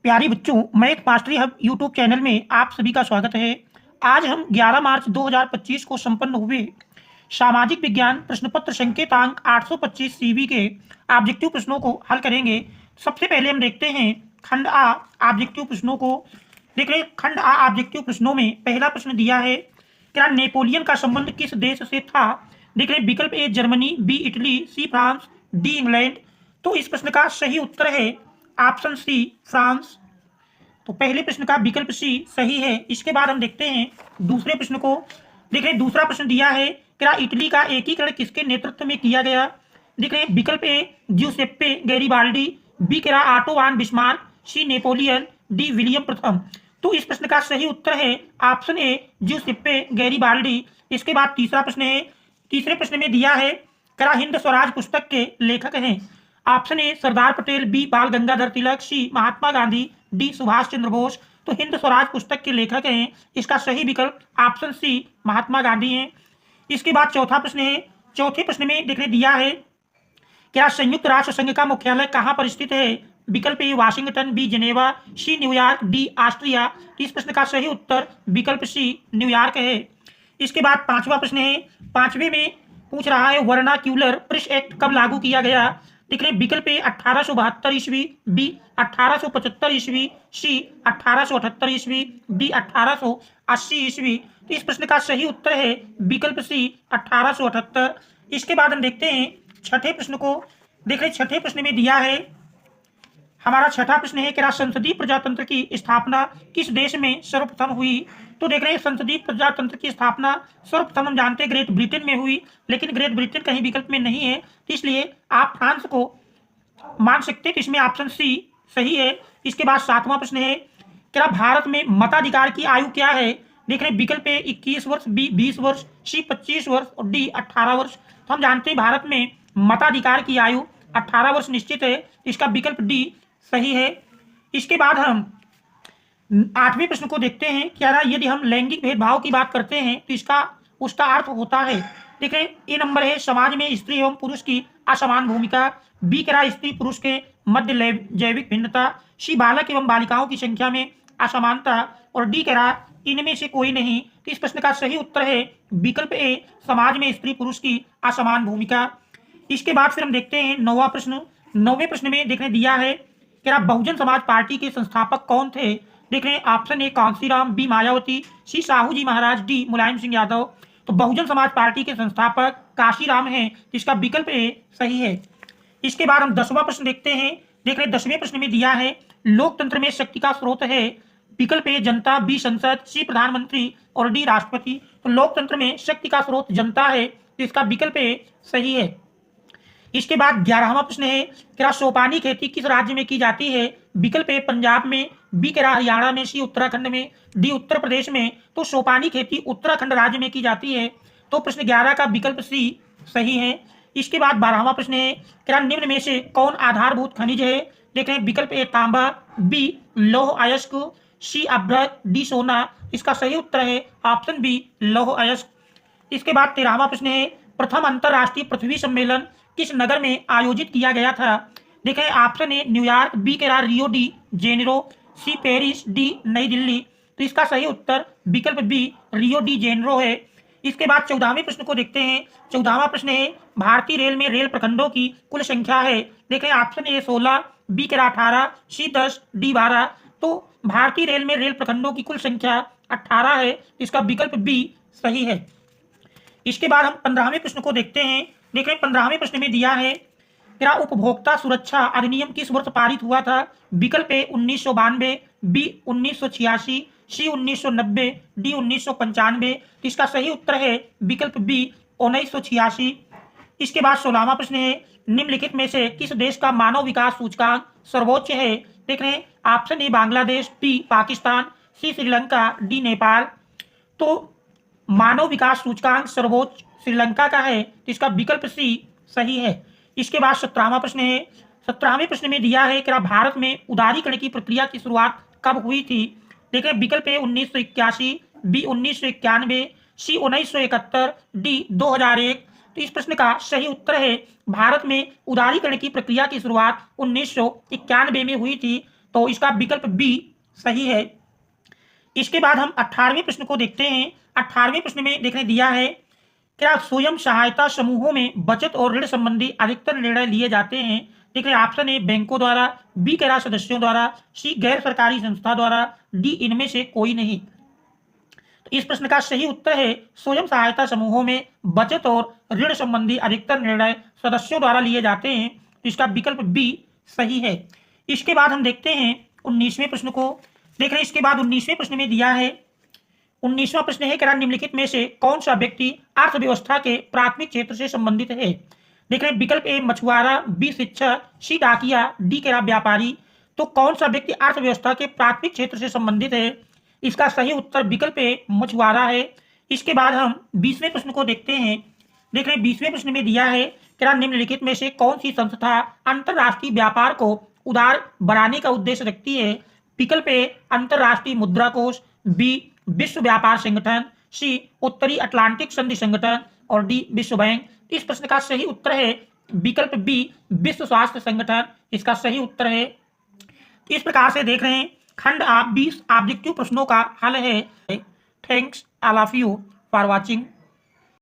प्यारे बच्चों, math mastery hub YouTube channel में आप सभी का स्वागत है। आज हम 11 मार्च 2025 को संपन्न हुए सामाजिक विज्ञान प्रश्न पत्र संकेतांक 825 सीवी के ऑब्जेक्टिव प्रश्नों को हल करेंगे। सबसे पहले हम देखते हैं खंड आ ऑब्जेक्टिव प्रश्नों को। देख रहे हैं, खंड आ ऑब्जेक्टिव प्रश्नों में पहला प्रश्न दिया है, क्या नेपोलियन का संबंध किस देश से था? देख रहे हैं, विकल्प A Germany, B Italy, C France, D England. तो इस प्रश्न का सही उत्तर है ऑप्शन सी, फ्रांस। तो पहले प्रश्न का विकल्प सी सही है। इसके बाद हम देखते हैं दूसरे प्रश्न को। देख रहे हैं, दूसरा प्रश्न दिया है, क्या इटली का एकीकरण किसके नेतृत्व में किया गया? देख रहे हैं, विकल्प ए ज्यूसेप्पे गैरिबाल्डी, बी कह रहा ऑटो वान बिस्मार्क, सी नेपोलियन, डी विलियम प्रथम। तो इस प्रश्न का सही उत्तर है ऑप्शन ए ज्यूसेप्पे गैरिबाल्डी। इसके बाद तीसरा प्रश्न है, तीसरे प्रश्न में दिया है, क्या हिंद स्वराज पुस्तक के लेखक हैं? Option A Sardar Patel, B Bal Gangadhar Tilak, C Mahatma Gandhi, D Subhash Chandra Bose. तो हिंद स्वराज पुस्तक के लेखक हैं, इसका सही विकल्प ऑप्शन सी महात्मा गांधी हैं। इसके बाद चौथा प्रश्न है, चौथे प्रश्न में देखने दिया है, क्या संयुक्त राष्ट्र संघ का मुख्यालय कहाँ पर स्थित है? विकल्प A Washington, B Geneva, C New York, D Austria. इस प्रश्न का सही उत्तर विकल्प सी न्यूयॉर्क है। इसके बाद पांचवा प्रश्न है, पांचवे में पूछ रहा है वर्नाक्यूलर प्रेस एक्ट कब लागू किया गया? देख रहे विकल्प ए 1872 ईस्वी, बी 1875 ईस्वी, सी 1878 ईस्वी, डी 1880 ईस्वी। तो इस प्रश्न का सही उत्तर है विकल्प सी 1878। इसके बाद हम देखते हैं छठे प्रश्न को। देख रहे छठे प्रश्न में दिया है, हमारा छठा प्रश्न है, क्या संसदीय प्रजातंत्र की स्थापना किस देश में सर्वप्रथम हुई? तो देख रहे हैं, संसदीय प्रजातंत्र की स्थापना सर्वप्रथम हम जानते हैं ग्रेट ब्रिटेन में हुई, लेकिन ग्रेट ब्रिटेन कहीं विकल्प में नहीं है, इसलिए आप फ्रांस को मान सकते हैं कि इसमें ऑप्शन सी सही है। इसके बाद सातवां प्रश्न है, क्या भारत में मताधिकार की आयु क्या है? देख रहे हैं, विकल्प ए 21 वर्ष, बी 20 वर्ष, सी 25 वर्ष और डी 18 वर्ष। तो हम जानते हैं भारत में मताधिकार की आयु 18 वर्ष निश्चित है, इसका विकल्प डी सही है। इसके बाद हम आठवें प्रश्न को देखते हैं, क्या यदि हम लैंगिक भेदभाव की बात करते हैं तो इसका उसका अर्थ होता है। ठीक है, ए नंबर है, समाज में स्त्री एवं पुरुष की असमान भूमिका, बी कह रहा स्त्री पुरुष के मध्य जैविक भिन्नता, सी बालक एवं बालिकाओं की संख्या में असमानता और डी कह रहा इनमें से कोई नहीं। तो इस प्रश्न का सही उत्तर है विकल्प ए, समाज में स्त्री पुरुष की असमान भूमिका। इसके बाद फिर हम देखते हैं नौवां प्रश्न। नौवें प्रश्न में देखने दिया है, क्या बहुजन समाज पार्टी के संस्थापक कौन थे? देख रहे हैं, option A Kanshiram, B Mayawati, C Sahu ji Maharaj, D Mulayam Singh Yadav. तो बहुजन समाज पार्टी के संस्थापक काशीराम हैं, इसका विकल्प ए सही है। इसके बाद हम 10वां प्रश्न देखते हैं। देख रहे हैं, 10वें प्रश्न में दिया है, लोकतंत्र में शक्ति का स्रोत है। विकल्प ए जनता, बी संसद, सी प्रधानमंत्री और डी राष्ट्रपति। तो लोकतंत्र में शक्ति का स्रोत जनता है, तो इसका विकल्प ए सही है। इसके बाद 11वां प्रश्न है, क्या सोपानी खेती किस राज्य में की जाती है? विकल्प ए पंजाब में, बी कह रहा हरियाणा में, सी उत्तराखंड में, डी उत्तर प्रदेश में। तो सोपानी खेती उत्तराखंड राज्य में की जाती है, तो प्रश्न 11 का विकल्प सी सही है। इसके बाद 12वां प्रश्न है, क्या निम्न में से कौन आधारभूत खनिज है? देख रहे हैं, विकल्प ए तांबा, बी लौह अयस्क, सी अभ्रक, डी सोना। इसका सही उत्तर है ऑप्शन बी लौह अयस्क। इसके बाद 13वां प्रश्न है, प्रथम अंतरराष्ट्रीय पृथ्वी सम्मेलन किस नगर में आयोजित किया गया था? देखें, ऑप्शन ए न्यूयॉर्क, बी कह रहा Rio de Janeiro, C Paris, D Nai Delhi. तो इसका सही उत्तर विकल्प बी रियो डी जेनेरो है। इसके बाद 14वें प्रश्न को देखते हैं। 14वां प्रश्न है, भारतीय रेल में रेल प्रखंडों की कुल संख्या है। देखें, ऑप्शन ए 16, बी कह रहा 18, सी 10, डी 12। तो भारतीय रेल में रेल प्रखंडों की कुल संख्या 18 है, इसका विकल्प बी सही है। इसके बाद हम 15वें प्रश्न को देखते हैं। देखें, 15वें प्रश्न में दिया है, क्या उपभोक्ता सुरक्षा अधिनियम किस वर्ष पारित हुआ था? विकल्प ए 1992, बी 1986, सी 1990, डी 1995। इसका सही उत्तर है विकल्प बी 1986। इसके बाद 16वां प्रश्न है, निम्नलिखित में से किस देश का मानव विकास सूचकांक सर्वोच्च है? देख रहे हैं, option A Bangladesh, B Pakistan, C Sri Lanka, D Nepal. तो मानव विकास सूचकांक सर्वोच्च श्रीलंका का है, तो इसका विकल्प सी सही है। इसके बाद 17वां प्रश्न है। 17वें प्रश्न में दिया है, क्या भारत में उदारीकरण की प्रक्रिया की शुरुआत कब हुई थी? देखिए, विकल्प ए 1981, बी 1991, सी 1971, डी 2001। तो इस प्रश्न का सही उत्तर है, भारत में उदारीकरण की प्रक्रिया की शुरुआत 1991 में हुई थी। तो इसका विकल्प बी सही है। इसके बाद हम 18वें प्रश्न को देखते हैं। 18वें प्रश्न में देखने दिया है, क्या स्वयं सहायता समूहों में बचत और ऋण संबंधी अधिकतर निर्णय लिए जाते हैं? देख रहे ऑप्शन ए बैंकों द्वारा, बी कह रहा सदस्यों द्वारा, सी गैर सरकारी संस्था द्वारा, डी इनमें से कोई नहीं। तो इस प्रश्न का सही उत्तर है स्वयं सहायता समूहों में बचत और ऋण संबंधी अधिकतर निर्णय सदस्यों द्वारा लिए जाते हैं। तो इसका विकल्प बी सही है। इसके बाद हम देखते हैं 19वें प्रश्न को। देख रहे हैं इसके बाद 19वें प्रश्न में दिया है, 19वां प्रश्न है, क्या निम्नलिखित में से कौन सा व्यक्ति अर्थव्यवस्था के प्राथमिक क्षेत्र से संबंधित है? देख रहे हैं विकल्प ए मछुआरा, बी शिक्षक, सी डाकिया, डी कह रहा व्यापारी। तो कौन सा व्यक्ति अर्थव्यवस्था के प्राथमिक क्षेत्र से संबंधित है? इसका सही उत्तर विकल्प ए मछुआरा है। इसके बाद हम 20वें प्रश्न को देखते हैं। देख रहे हैं 20वें प्रश्न में दिया है, क्या निम्नलिखित में से कौन सी संस्था अंतरराष्ट्रीय व्यापार को उदार बनाने का उद्देश्य रखती है? विकल्प ए अंतरराष्ट्रीय मुद्रा कोष, बी विश्व व्यापार संगठन, सी उत्तरी अटलांटिक संधि संगठन और डी विश्व बैंक। इस प्रश्न का सही उत्तर है विकल्प बी विश्व स्वास्थ्य संगठन। इसका सही उत्तर है। इस प्रकार से देख रहे हैं खंड 20 ऑब्जेक्टिव प्रश्नों का हल है। Thanks all of you for watching.